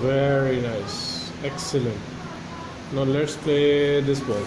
Very nice, excellent. Now let's play this ball.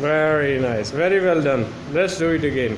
Very nice, very well done. Let's do it again.